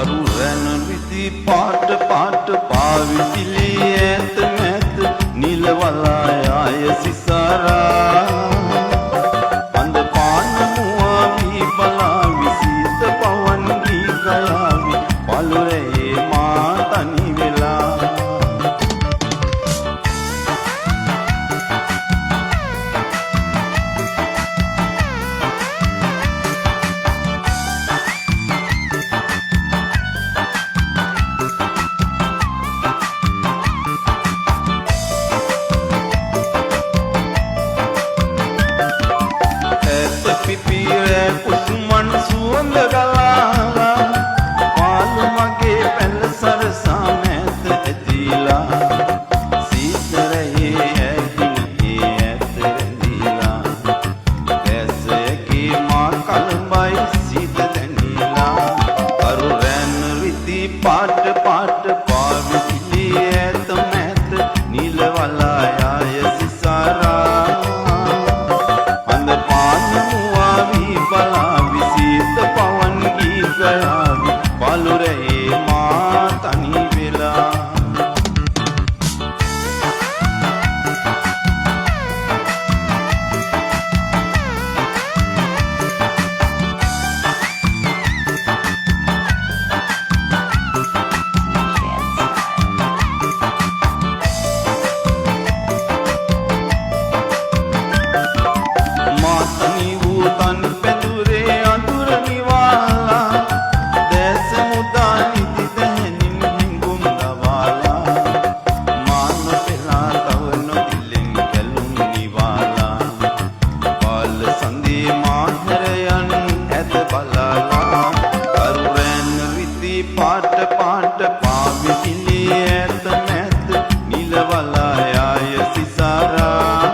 අරුරැන විදි පාට පාට පාවිසිලි ඇත මැත නිලවලාය සිසරා අඳ පාන මුවා වී බලා විසිත පවන් වී ගයාවි පළුරේ මා තනි වෙලා පිපිරේ කුසුමන් සුවඳ ගලා පාළු මගේ පැල සරසා මැත ඇතිලා සීතරයේ ඇහිනේ ඇත රැඳිලා දැසයකී මා කලඹයි සිත දැනිලා අරුරැන් රිදි පාට පාට පාවිසිලි ඇත මැත නිලවලාය සිසරා ගයාවි පළුරේ මා තනි වෙලා මා තනි වූ තන් පැදුරේ අඳුර නිවාලා පාට පාට පාවිසිලි ඇත මැත නිලවලාය සිසරා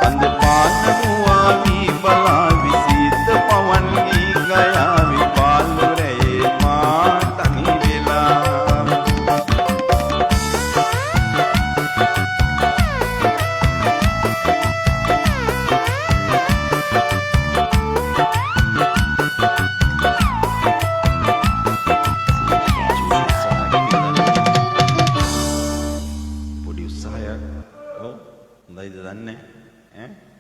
අඳ පාන මුවා වී බලා විසිත පවන් වී ගයාවි පළුරේ මා තනි වෙලා හොඳයිද දන්නේ ඈ